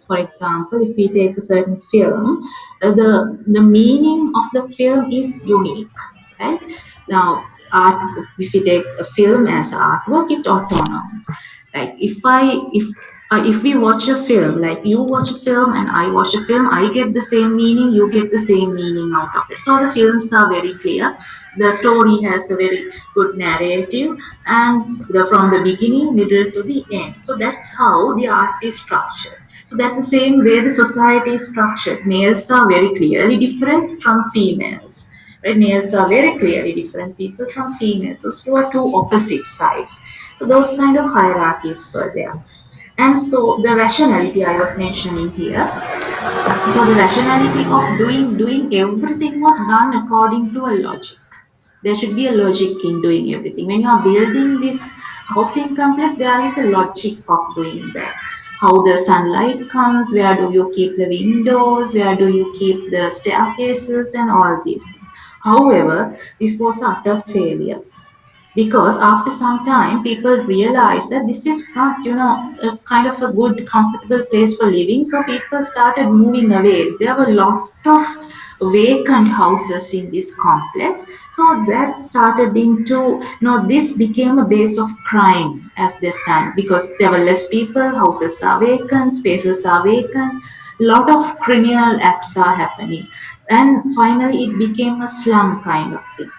For example, if we take a certain film, the meaning of the film is unique, right? Now, art, if we take a film as artwork, it autonomous, right? If we watch a film, like you watch a film and I watch a film, I get the same meaning, you get the same meaning out of it. So the films are very clear. The story has a very good narrative, and from the beginning, middle to the end. So that's how the art is structured. So that's the same way the society is structured. Males are very clearly different from females. Right? Males are very clearly different people from females. So are two opposite sides. So those kind of hierarchies were there. And so the rationality I was mentioning here. So the rationality of doing everything was done according to a logic. There should be a logic in doing everything. When you are building this housing complex, there is a logic of doing that. How the sunlight comes, where do you keep the windows, where do you keep the staircases, and all these things. However, this was utter failure, because after some time people realized that this is not, a kind of a good comfortable place for living, so people started moving away. There were a lot of vacant houses in this complex, so that started into, this became a base of crime as they stand, because there were less people, houses are vacant, spaces are vacant, lot of criminal acts are happening, and finally it became a slum kind of thing.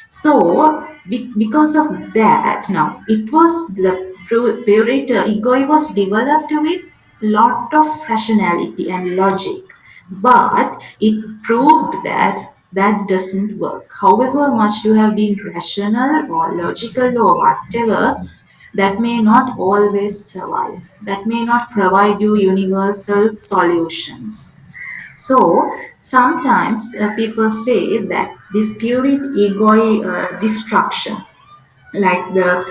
So, because of that, now it was the Purita ego was developed with lot of rationality and logic, but it proved that that doesn't work. However much you have been rational or logical or whatever, that may not always survive. That may not provide you universal solutions. So sometimes people say that this spirit ego destruction, like the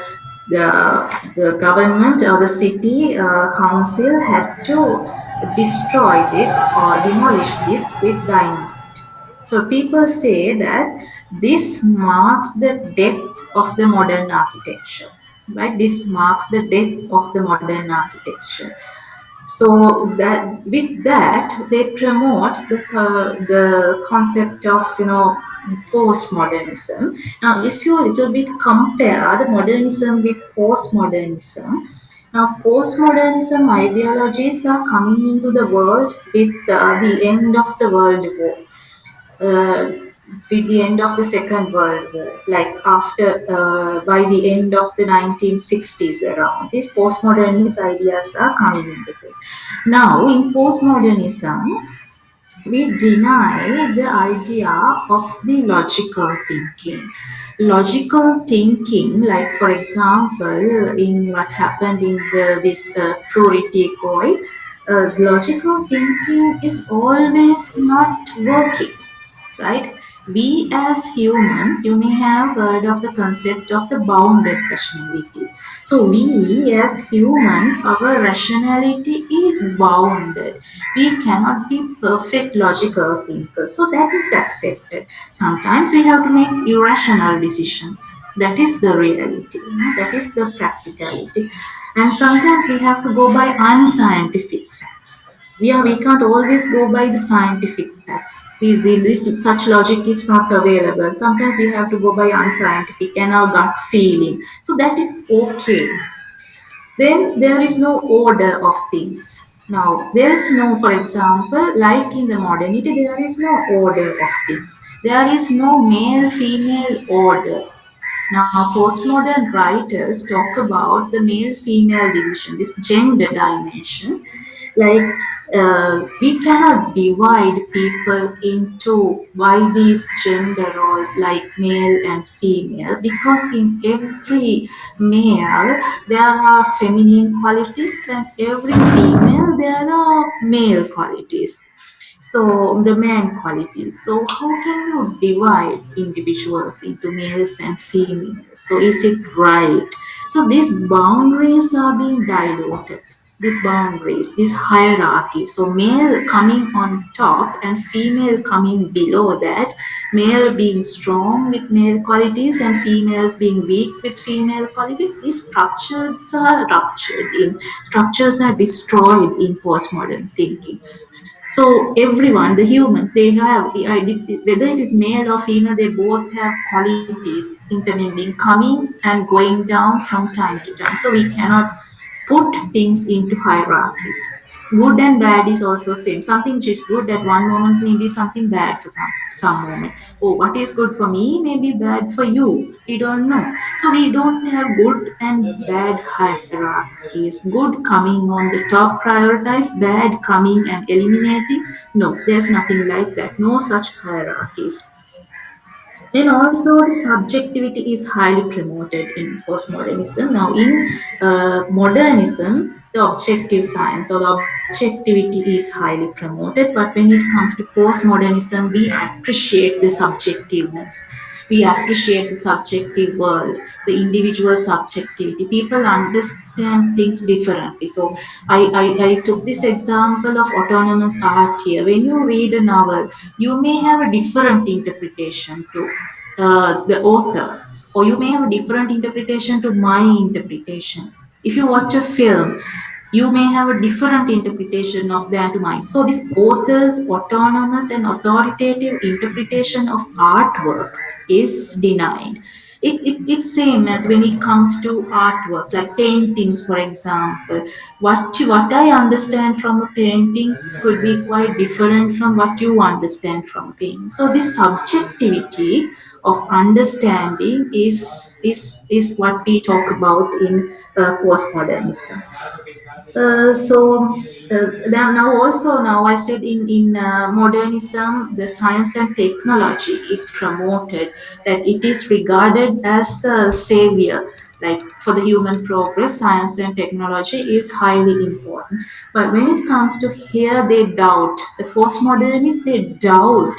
government or the city council had to destroy this or demolish this with dynamite. So people say that this marks the death of the modern architecture, right? This marks the death of the modern architecture. So that with that they promote the concept of, postmodernism. Now if you a little bit compare the modernism with postmodernism, now postmodernism ideologies are coming into the world with the end of the world war, uh, with the end of the Second World War, like after, by the end of the 1960s around, these postmodernist ideas are coming into place. Now, in postmodernism, we deny the idea of the logical thinking. Logical thinking, like for example, in what happened in this purity coil, logical thinking is always not working, right? We as humans, you may have heard of the concept of the bounded rationality. So we as humans, our rationality is bounded. We cannot be perfect logical thinkers. So that is accepted. Sometimes we have to make irrational decisions. That is the reality. That is the practicality. And sometimes we have to go by unscientific facts. We can't always go by the scientific facts. Such logic is not available. Sometimes we have to go by unscientific and our gut feeling. So that is okay. Then there is no order of things. Now, there is no, for example, like in the modernity, there is no order of things. There is no male female order. Now, postmodern writers talk about the male female division, this gender dimension. Like, we cannot divide people into why these gender roles like male and female, because in every male there are feminine qualities, and every female there are male qualities, so the man qualities. So how can you divide individuals into males and females? So is it right? So these boundaries are being diluted. these boundaries, this hierarchy. So male coming on top and female coming below that, male being strong with male qualities and females being weak with female qualities. These structures are ruptured in, structures are destroyed in postmodern thinking. So everyone, the humans, they have, whether it is male or female, they both have qualities intermingling, coming and going down from time to time. So we cannot put things into hierarchies. Good and bad is also same. Something which is good at one moment may be something bad for some moment. Oh, what is good for me may be bad for you. We don't know. So we don't have good and bad hierarchies. Good coming on the top prioritize, bad coming and eliminating. No, there's nothing like that. No such hierarchies. And also, the subjectivity is highly promoted in postmodernism. Now, in modernism, the objective science or the objectivity is highly promoted, but when it comes to postmodernism, we appreciate the subjectiveness. We appreciate the subjective world, the individual subjectivity. People understand things differently. So, I took this example of autonomous art here. When you read a novel, you may have a different interpretation to the author, or you may have a different interpretation to my interpretation. If you watch a film, you may have a different interpretation of that to mine. So this author's autonomous and authoritative interpretation of artwork is denied. It's same as when it comes to artworks like paintings, for example. What I understand from a painting could be quite different from what you understand from a painting. So this subjectivity of understanding is what we talk about in postmodernism. Now also now I said in modernism the science and technology is promoted, that it is regarded as a savior, like for the human progress science and technology is highly important. But when it comes to here, they doubt, the postmodernists, they doubt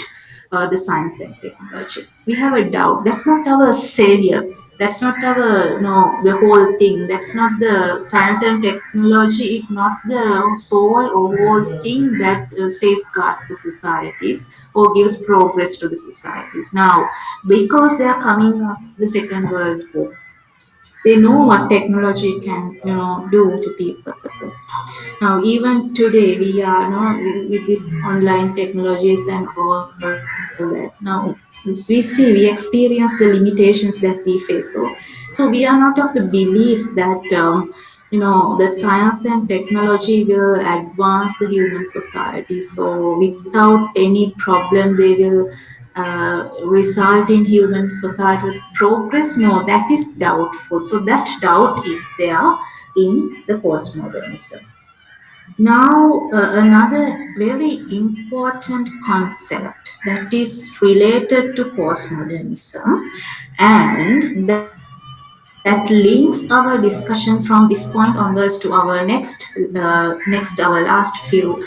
the science and technology. We have a doubt. That's not our savior. That's not our, no, the whole thing. That's not the science and technology is not the sole or whole thing that safeguards the societies or gives progress to the societies. Now, because they are coming after the Second World War, they know what technology can, do to people. Now, even today, we are, with these online technologies and all that. Now, we experience the limitations that we face. So we are not of the belief that, that science and technology will advance the human society. So without any problem, they will result in human societal progress. No, that is doubtful. So that doubt is there in the postmodernism. Now, another very important concept that is related to postmodernism, and that links our discussion from this point onwards to our our last few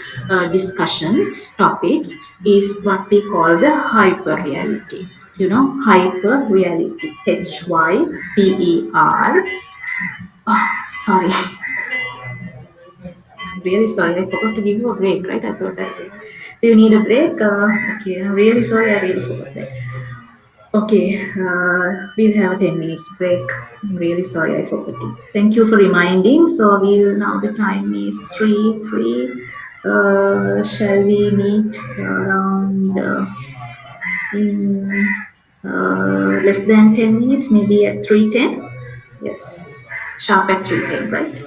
discussion topics, is what we call the hyper reality. Hyper reality, HYPER. Oh, sorry. I'm really sorry. I forgot to give you a break, right? I thought I did. Do you need a break? Okay, I'm really sorry. I really forgot that. Okay, we'll have a 10 minutes break. I'm really sorry I forgot it. Thank you for reminding. So we'll now, the time is 3 3. Shall we meet around in less than 10 minutes, maybe at 3:10? Yes, sharp at 3:10, right?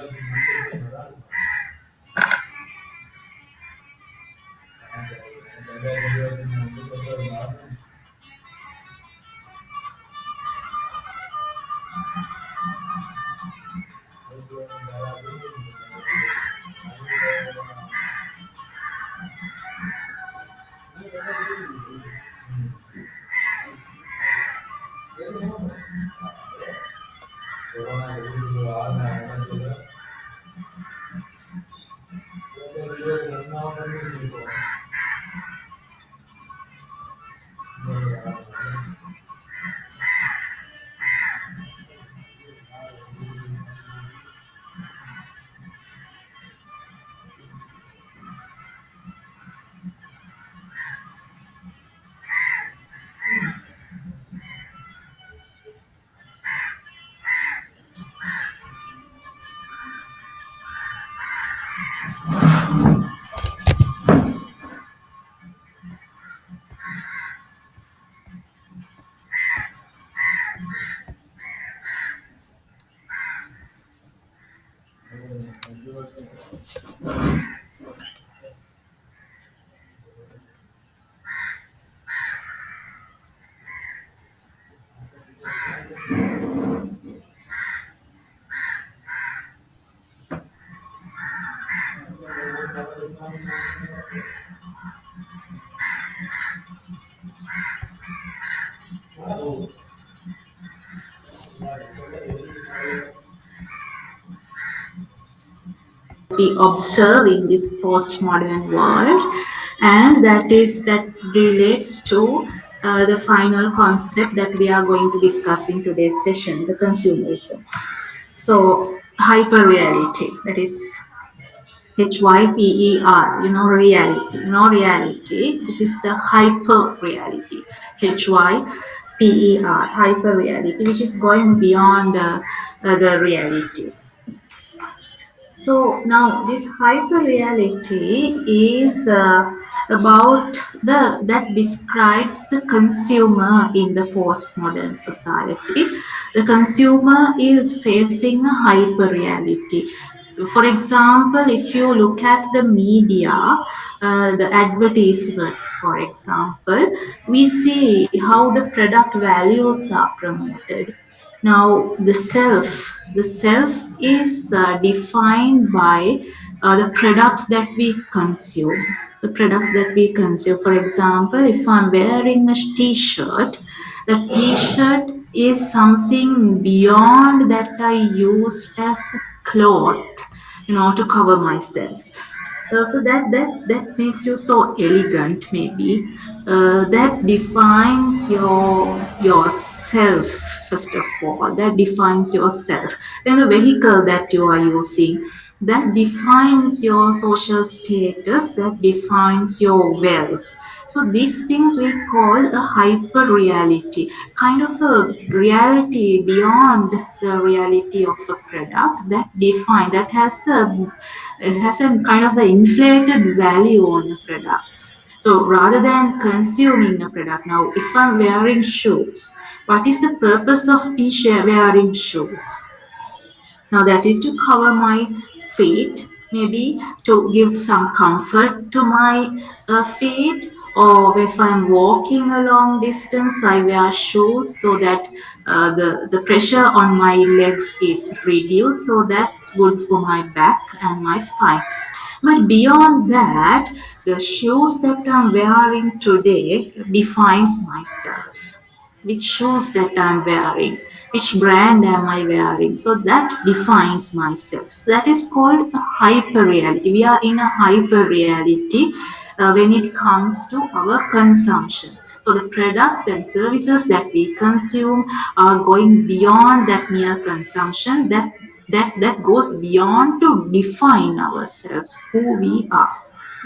we observe in this postmodern world, and that relates to the final concept that we are going to discuss in today's session, the consumerism. So hyperreality, that is HYPER, reality, reality. This is the hyper reality, HYPER, hyper reality, which is going beyond the reality. So now this hyperreality is about the that describes the consumer in the postmodern society. The consumer is facing a hyperreality. For example, if you look at the media, the advertisements, for example, we see how the product values are promoted. Now, the self is defined by the products that we consume. The products that we consume. For example, if I'm wearing a t-shirt, the t-shirt is something beyond that I use as cloth, to cover myself. So that makes you so elegant, maybe. That defines yourself, first of all. That defines yourself. Then the vehicle that you are using, that defines your social status, that defines your wealth. So these things we call a hyper reality, kind of a reality beyond the reality of a product that has a kind of an inflated value on a product. So rather than consuming a product, now if I'm wearing shoes, what is the purpose of me wearing shoes? Now that is to cover my feet, maybe to give some comfort to my feet, or if I'm walking a long distance, I wear shoes so that the pressure on my legs is reduced, so that's good for my back and my spine. But beyond that, the shoes that I'm wearing today defines myself. Which shoes that I'm wearing, which brand am I wearing? So that defines myself. So that is called a hyper reality. We are in a hyper reality when it comes to our consumption. So the products and services that we consume are going beyond that mere consumption. That goes beyond to define ourselves, who we are,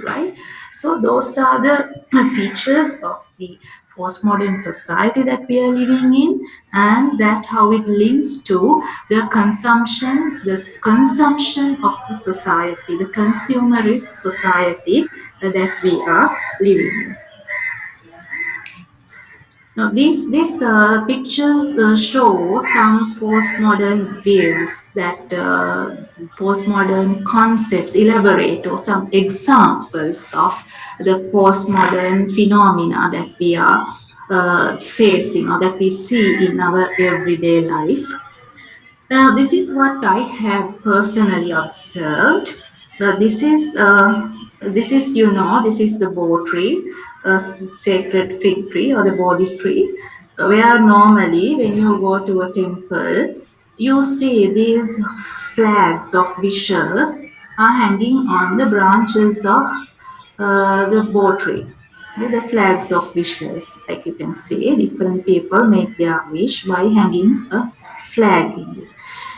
right? So those are the features of the postmodern society that we are living in, and that how it links to the consumption of the society, the consumerist society that we are living in. Now, these pictures show some postmodern views that postmodern concepts elaborate, or some examples of the postmodern phenomena that we are facing, or that we see in our everyday life. Now, this is what I have personally observed. This is this is the Bo tree, a sacred fig tree or the Bodhi tree, where normally when you go to a temple, you see these flags of wishes are hanging on the branches of the Bo tree. With the flags of wishes, like you can see, different people make their wish by hanging a flag in this.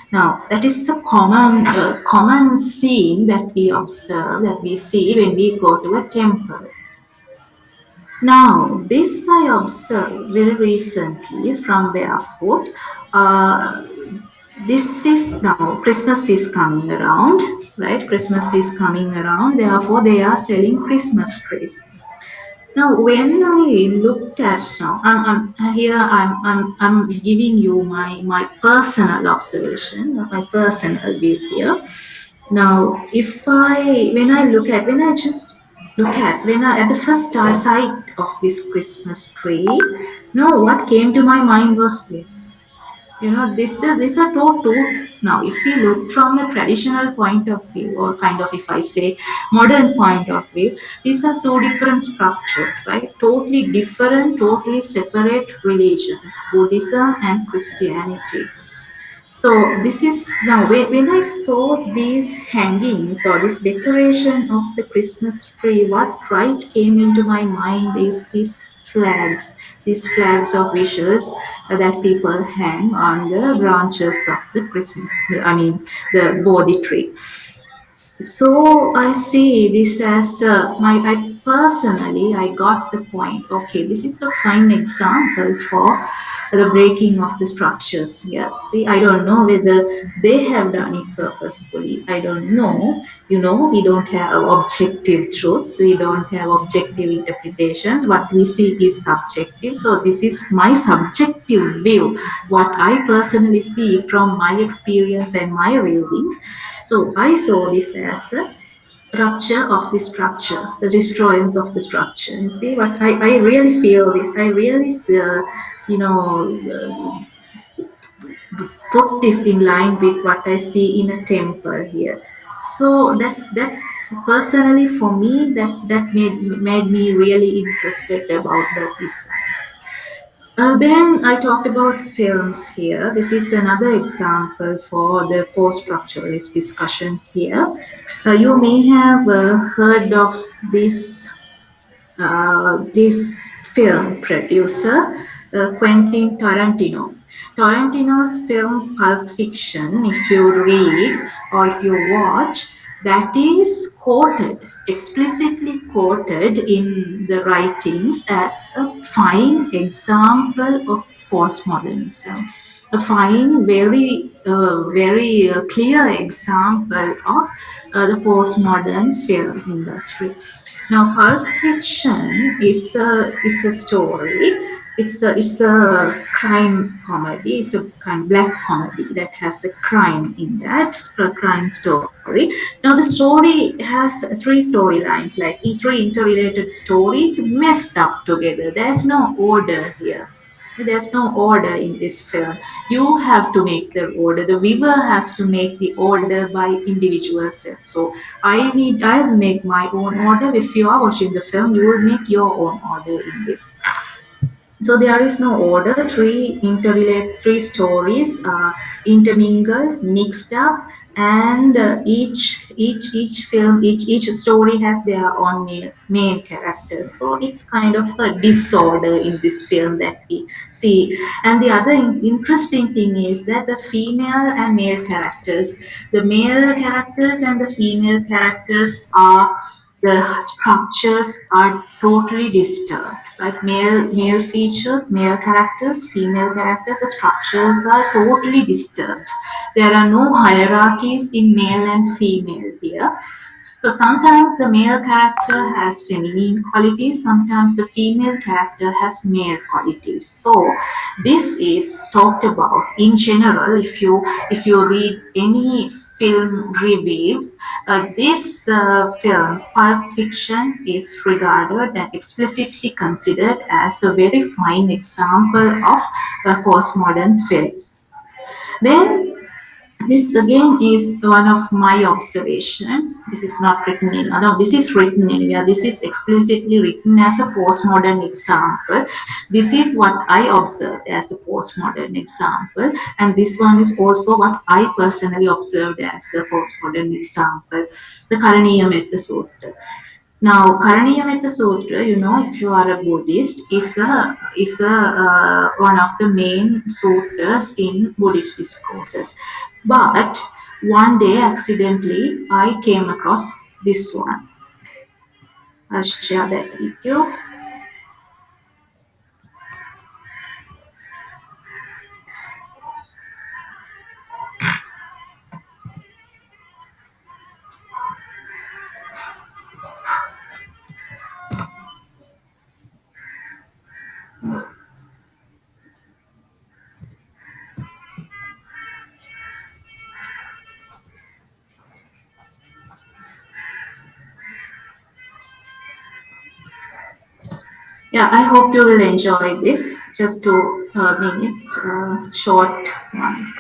Now, that is a common scene that we observe, that we see when we go to a temple. Now, this I observed very recently from barefoot. This is now Christmas is coming around, right? Christmas is coming around. Therefore, they are selling Christmas trees. Now, when I looked at now, I'm giving you my personal observation, my personal view here. Now, when I just look at the first sight of this Christmas tree, no, what came to my mind was this. These are two. Now, if we look from a traditional point of view, or kind of, if I say, modern point of view, these are two different structures, right? Totally different, totally separate religions, Buddhism and Christianity. So this is now when I saw these hangings or this decoration of the Christmas tree, what right came into my mind is these flags of wishes that people hang on the branches of the Christmas, I mean the Bodhi tree. So I see this as I personally I got the point. Okay, this is a fine example for the breaking of the structures here. See, I don't know whether they have done it purposefully. I don't know. We don't have objective truths. We don't have objective interpretations. What we see is subjective. So this is my subjective view, what I personally see from my experience and my readings. So I saw this as a rupture of the structure, the destroyance of the structure. You see what I really feel this. I really, you know, put this in line with what I see in a temple here. So that's personally for me that made me really interested about the design. Then I talked about films here. This is another example for the post-structuralist discussion here. You may have heard of this this film producer, Quentin Tarantino. Tarantino's film Pulp Fiction, if you read or if you watch, that is quoted, explicitly quoted in the writings as a fine example of postmodernism. A fine, very clear example of the postmodern film industry. Now, Pulp Fiction is a story. It's a crime comedy. It's a kind of black comedy that has a crime in that. It's a crime story. Now, the story has three storylines, like three interrelated stories messed up together. There's no order here. There's no order in this film. You have to make the order. The viewer has to make the order by individual self. So I make my own order. If you are watching the film, you will make your own order in this. So there is no order. Three stories intermingled, mixed up, and each story has their own main characters. So it's kind of a disorder in this film that we see. And the other interesting thing is that the male characters and the female characters are the structures are totally disturbed. Right? Male features, male characters, female characters, the structures are totally disturbed. There are no hierarchies in male and female here. So sometimes the male character has feminine qualities, sometimes the female character has male qualities. So this is talked about in general. If you read any film review, this film Pulp Fiction is regarded and explicitly considered as a very fine example of postmodern films. Then this again is one of my observations. This is not written in, no, this is written anywhere. This is explicitly written as a postmodern example. This is what I observed as a postmodern example. And this one is also what I personally observed as a postmodern example. The Karaniya Metta Sutra. Now, Karaniya Metta Sutra, if you are a Buddhist, is one of the main sutras in Buddhist discourses. But one day, accidentally, I came across this one. I'll share that with you. Yeah, I hope you will enjoy this. just 2 minutes, short one.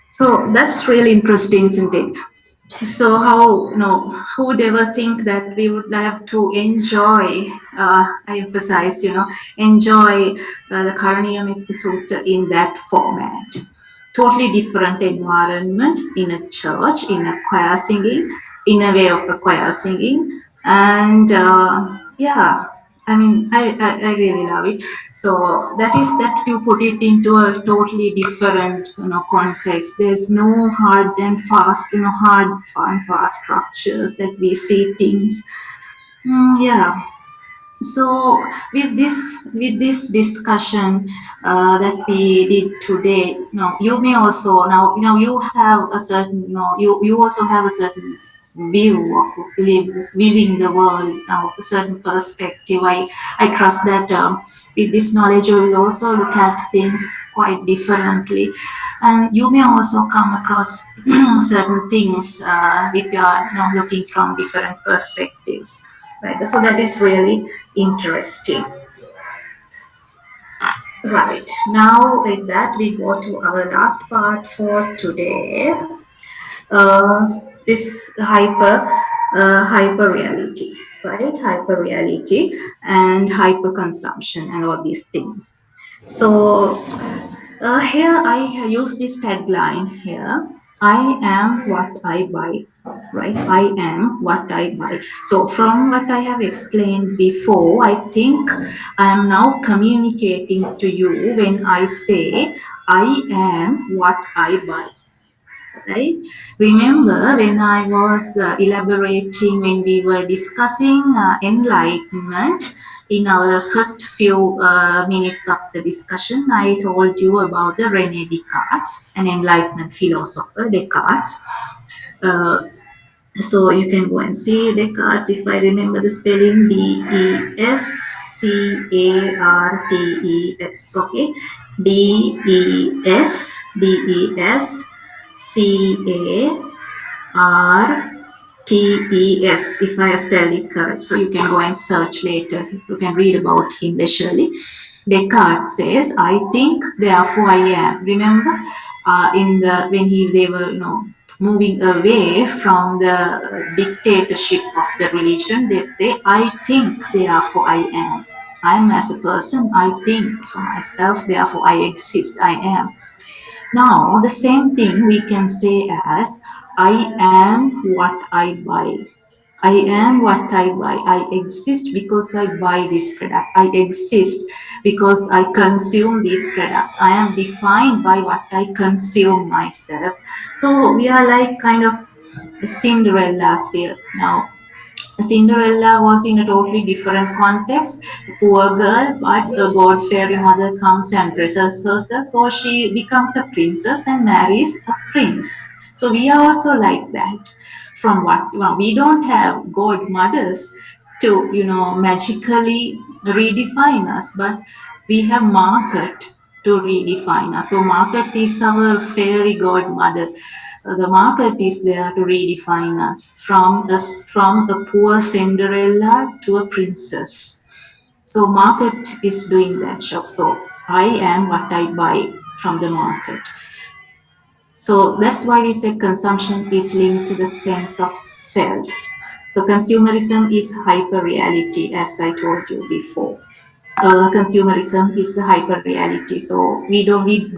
So that's really interesting, isn't it? So how, who would ever think that we would have to enjoy, I emphasize, enjoy the Karaniya Sutta in that format. Totally different environment in a church, in a choir singing, in a way of a choir singing. And yeah, I mean, I really love it. So that is that you put it into a totally different, context. There's no hard and fast, hard and fast structures that we see things. Yeah. So with this discussion that we did today, you may also now you have a certain, you also have a certain view of viewing the world now, a certain perspective. I trust that with this knowledge you will also look at things quite differently, and you may also come across certain things with your, looking from different perspectives. Right. So that is really interesting. Right. Now, with that, we go to our last part for today. Uh, this hyper reality, right? Hyper reality and hyper consumption and all these things. So here I use this tagline here. I am what I buy, right? I am what I buy. So from what I have explained before, I think I am now communicating to you when I say I am what I buy. Right? Remember when I was elaborating, when we were discussing enlightenment, in our first few minutes of the discussion, I told you about the René Descartes, an Enlightenment philosopher, Descartes. Uh, so you can go and see Descartes, if I remember the spelling, Descartes, okay? Descartes, if I spelled it correct. So you can go and search later. You can read about him leisurely. Descartes says, "I think, therefore I am." Remember, in the when they were moving away from the dictatorship of the religion, they say, "I think, therefore I am." I am as a person. I think for myself, therefore I exist. I am. Now, the same thing we can say as, "I am what I buy." I am what I buy. I exist because I buy this product. I exist because I consume these products. I am defined by what I consume myself. So we are like kind of Cinderella's here. Now, Cinderella was in a totally different context. Poor girl, but a god fairy mother comes and dresses herself, so she becomes a princess and marries a prince. So we are also like that. From what we don't have god mothers to magically redefine us, but we have market to redefine us. So market is our fairy godmother. The market is there to redefine us from a poor Cinderella to a princess. So market is doing that job. So I am what I buy from the market. So that's why we said consumption is linked to the sense of self. So consumerism is hyper reality, as I told you before. Consumerism is a hyper reality. So we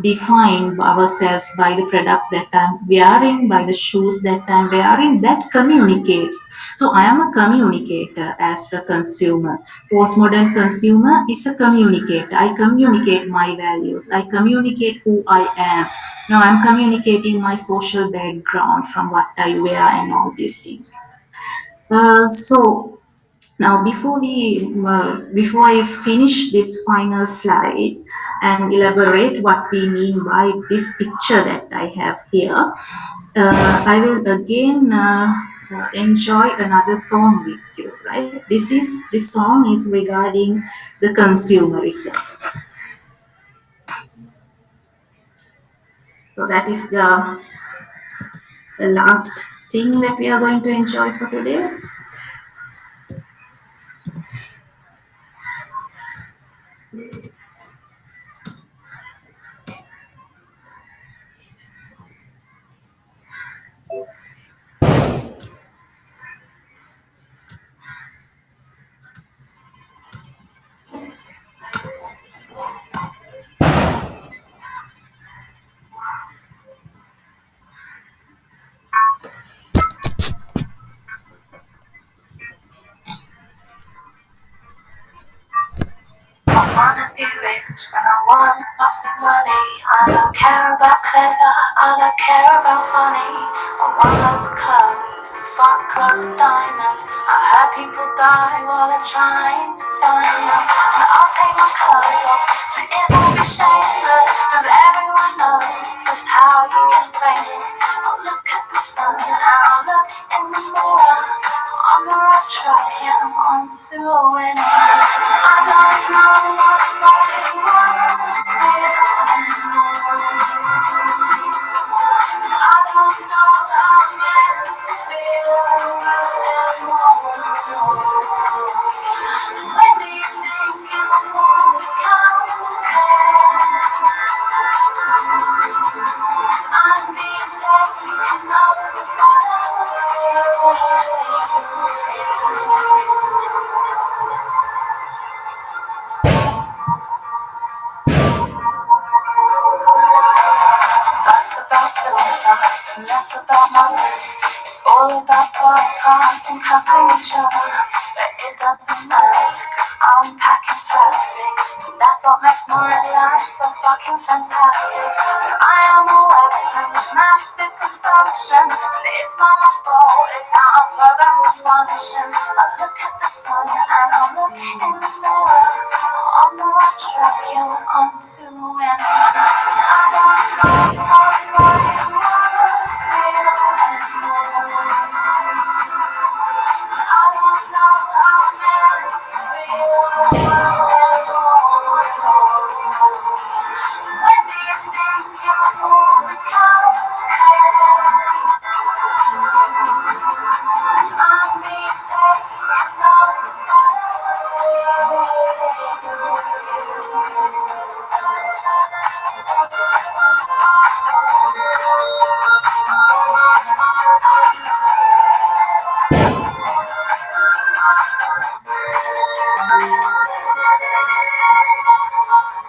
define ourselves by the products that I'm wearing, by the shoes that I'm wearing. That communicates. So I am a communicator as a consumer. Postmodern consumer is a communicator. I communicate my values. I communicate who I am. Now I'm communicating my social background from what I wear and all these things. So now, before I finish this final slide and elaborate what we mean by this picture that I have here, I will again enjoy another song with you. Right? This song is regarding the consumerism. So that is the last thing that we are going to enjoy for today. I wanna be rich and I want lots of money. I don't care about clever, I don't care about funny. I want lots of clothes, fuck lots of diamonds. I heard people die while they're trying to find them. And I'll take my clothes off and it won't be shameless, cause everyone knows just how you get famous. I'll look at the sun and I'll look in the mirror. I'm the right track, yeah, I'm on to a winner. I don't know what's right and what's real anymore. I don't know how I'm meant to feel anymore. When do you think it will become clear? 'Cause I'm being taken over by less about film stars and less about mothers. It's all about fast cars and cussing each other. But it doesn't matter, cause I'm packing plastic. And that's what makes my life so fucking fantastic. I am aware of this massive consumption, and it's not my fault, it's how our programs are function. I look at the sun and I look in the mirror. On the right track, yeah, we're on to win. I don't know what's right and what's I don't know how it's meant to feel. When do you think it will become? Cause I'm being taken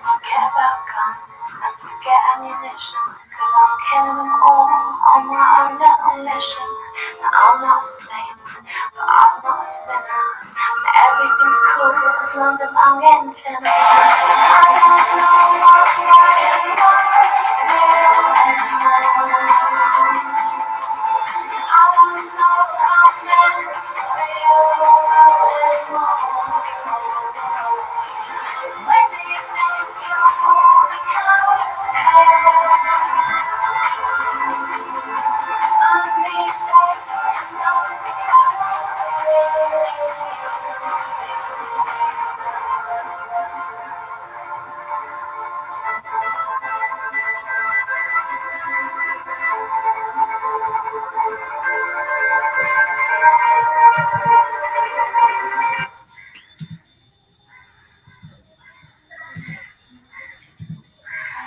Forget about guns and forget ammunition, cause I'm killing them all on my own little mission. Now I'm not a saint, but I'm not a sinner, and everything's cool as long as I'm getting thinner. I don't know what's right and what's I don't know how it's meant to feel. When do you think you'll become?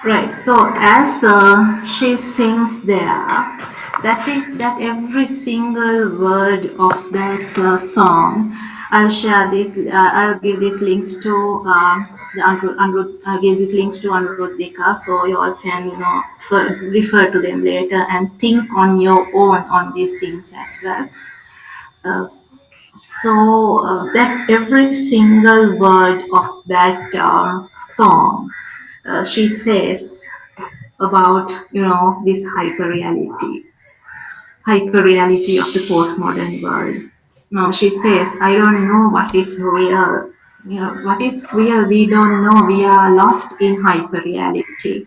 Right. So as she sings there, that is that every single word of that song. I'll share this. I'll give these links to the I'll give these links to Anuruddhika, so you all can refer to them later and think on your own on these things as well. Uh, that every single word of that song, she says about this hyper reality of the postmodern world. Now she says, I don't know what is real. What is real? We don't know. We are lost in hyper reality.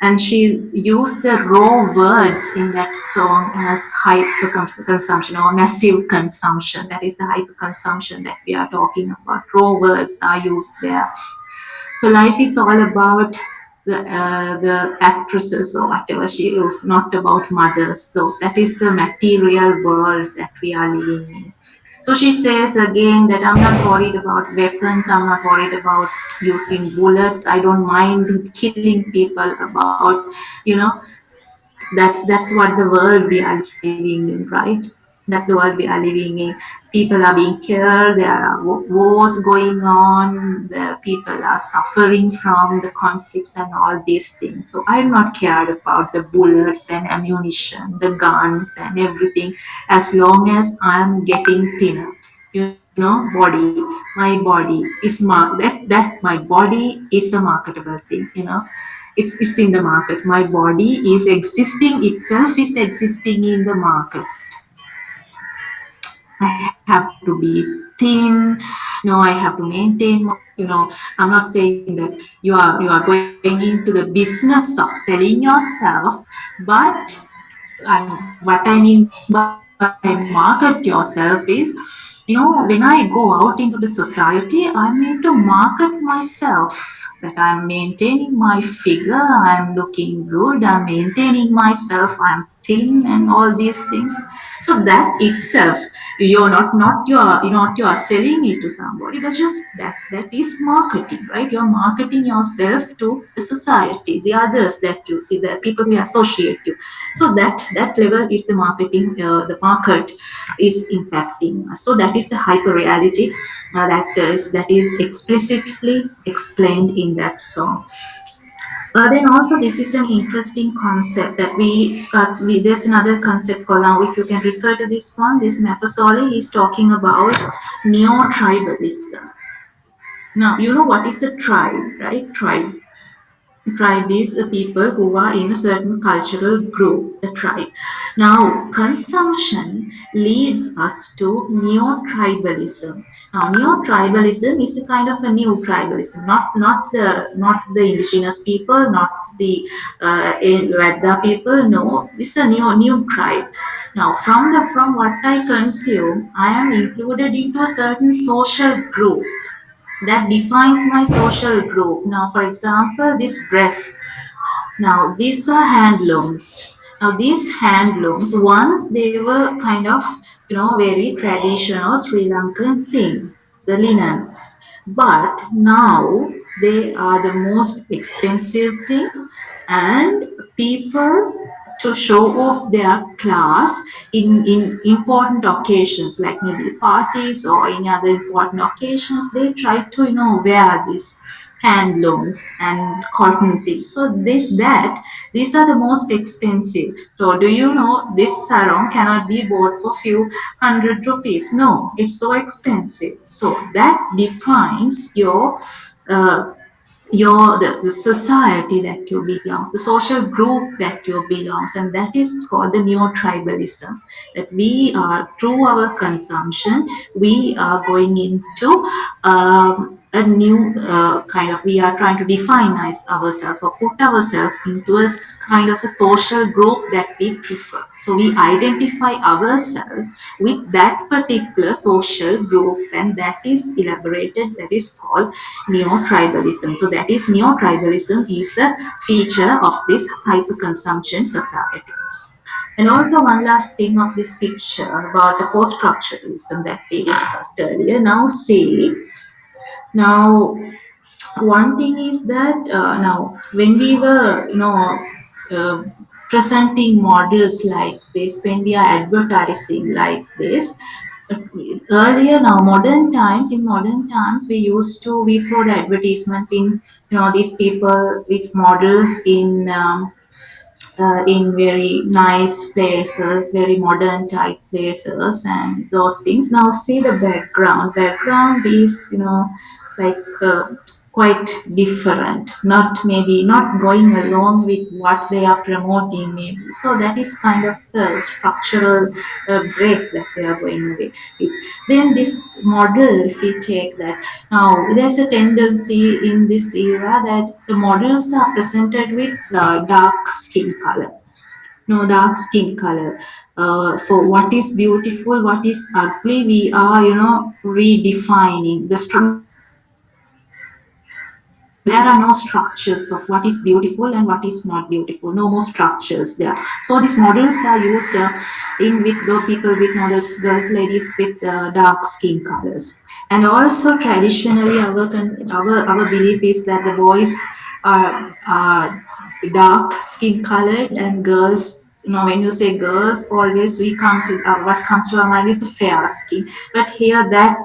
And she used the raw words in that song as hyper consumption or massive consumption. That is the hyper consumption that we are talking about. Raw words are used there. So life is all about the actresses or whatever she is, not about mothers. So that is the material world that we are living in. So she says again that I'm not worried about weapons, I'm not worried about using bullets, I don't mind killing people about, you know, that's what the world we are living in, right? That's the world we are living in. People are being killed, there are wars going on, the people are suffering from the conflicts and all these things. So I'm not cared about the bullets and ammunition, the guns and everything, as long as I'm getting thinner. Body, my body is that my body is a marketable thing. It's in the market. My body is existing itself, is existing in the market. I have to be thin. I have to maintain. I'm not saying that you are going into the business of selling yourself, but what I mean by market yourself is, when I go out into the society, I mean to market myself, that I'm maintaining my figure, I'm looking good, I'm maintaining myself, I'm thin, and all these things. So that itself, you're not selling it to somebody, but just that is marketing, right? You're marketing yourself to the society, the others that you see, the people we associate you. So that level is the marketing, the market is impacting us. So that is the hyper reality that is explicitly explained in that song. Then also this is an interesting concept that there's another concept called, now if you can refer to this one, this Mafasoli is talking about neo-tribalism. Now, you know what is a tribe, right? Tribe is a people who are in a certain cultural group, a tribe. Now, consumption leads us to neo-tribalism. Now, neo-tribalism is a kind of a new tribalism, not the indigenous people, not the Vedda people. No, it's a new tribe. Now, from what I consume, I am included into a certain social group that defines my social group. Now, for example, this dress. Now, these are handlooms. Now, these handlooms, once they were kind of, very traditional Sri Lankan thing, the linen. But now they are the most expensive thing, and people to show off their class in important occasions like maybe parties or any other important occasions, they try to wear these handlooms and cotton things. So these are the most expensive. So do you know this sarong cannot be bought for few hundred rupees? No, it's so expensive. So that defines uh, the society that you belongs, the social group that you belongs, and that is called the neo-tribalism. That we are through our consumption, we are going into a new kind of, we are trying to define ourselves or put ourselves into a kind of a social group that we prefer. So we identify ourselves with that particular social group, and that is elaborated, that is called neo-tribalism. So that is neo-tribalism is a feature of this hyperconsumption society. And also one last thing of this picture about the post-structuralism that we discussed earlier. Now one thing is that now when we were uh, presenting models like this, when we are advertising like this, earlier, now modern times we saw the advertisements in these people with models in very nice places, very modern type places, and those things. Now, see the background. Background is, like quite different. Not going along with what they are promoting, maybe. So that is kind of a structural break that they are going away with. Then this model, if we take that, now there's a tendency in this era that the models are presented with dark skin color. No, dark skin color. So what is beautiful, what is ugly, we are redefining no structures of what is beautiful and what is not beautiful. No more structures there. So these models are used in with the people with models, girls, ladies with dark skin colors. And also traditionally, our belief is that the boys are dark skin colored, and girls, when you say girls, always we come to what comes to our mind is the fair skin. But here that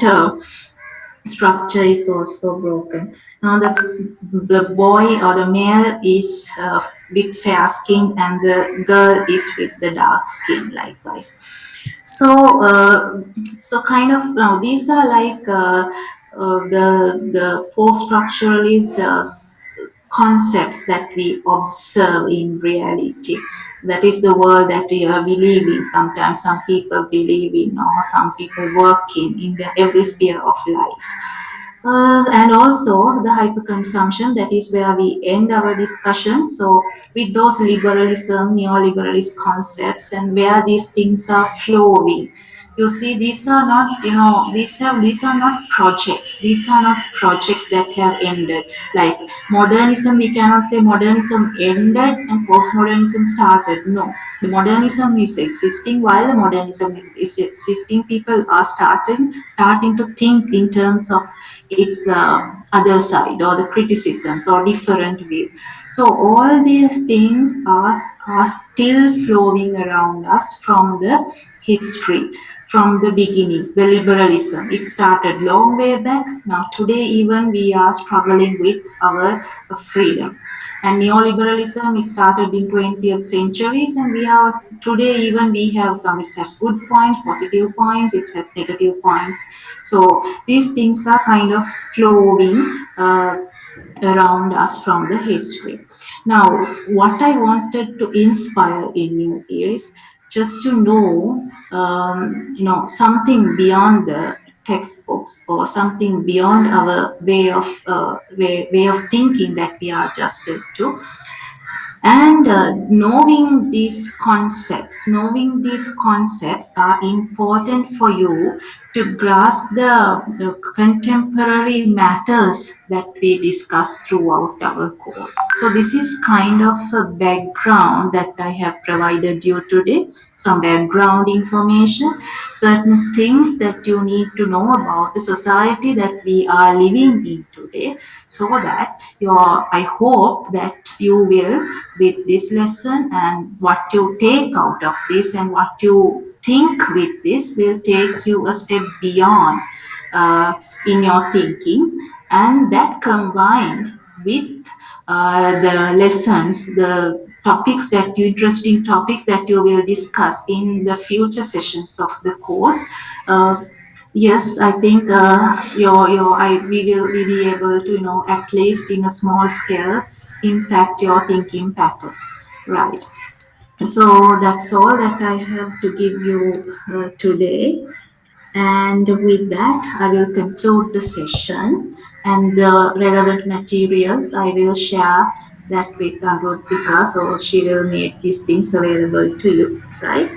structure is also broken. Now the boy or the male is with fair skin, and the girl is with the dark skin likewise. So so kind of now these are like the post-structuralist concepts that we observe in reality. That is the world that we are believing. Sometimes some people believe in, or some people work in the every sphere of life. And also the hyperconsumption, that is where we end our discussion. So with those liberalism, neoliberalist concepts, and where these things are flowing, you see, these are not, these are not projects. These are not projects that have ended. Like modernism, we cannot say modernism ended and postmodernism started. No, the modernism is existing. While the modernism is existing, people are starting to think in terms of its other side, or the criticisms or different view. So all these things are still flowing around us from the history from the beginning. The liberalism, it started long way back. Now today even we are struggling with our freedom. And neoliberalism, it started in 20th centuries, and we are today even we have some, it has good points, positive points, it has negative points. So these things are kind of flowing around us from the history. Now, what I wanted to inspire in you is just to know, something beyond the textbooks or something beyond our way of thinking that we are adjusted to, and knowing these concepts are important for you to grasp the contemporary matters that we discuss throughout our course. So this is kind of a background that I have provided you today, some background information, certain things that you need to know about the society that we are living in today, so that I hope that you will, with this lesson and what you take out of this and what you think with this, will take you a step beyond uh, in your thinking, and that combined with the lessons, the topics that you, interesting topics that you will discuss in the future sessions of the course. Uh, Yes, I think we will be able to, at least in a small scale, impact your thinking pattern. Right. So that's all that I have to give you today. And with that, I will conclude the session, and the relevant materials I will share that with Anrutika, so she will make these things available to you, right?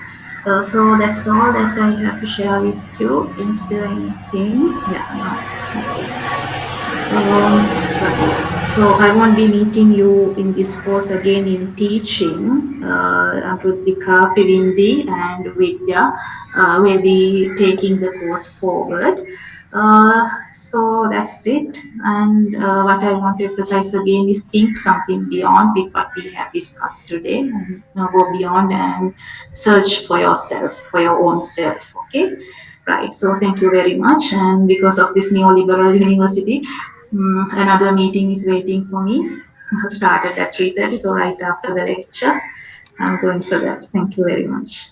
So that's all that I have to share with you. Is there anything? Yeah, no, thank you. Right. So I won't be meeting you in this course again in teaching. Rutika, Pivindi, and Vidya will be taking the course forward. So that's it. And what I want to emphasize again is think something beyond with what we have discussed today, and go beyond and search for yourself, for your own self. Okay. Right. So thank you very much. And because of this neoliberal university, another meeting is waiting for me. Started at 3:30, so right after the lecture, I'm going for that. Thank you very much.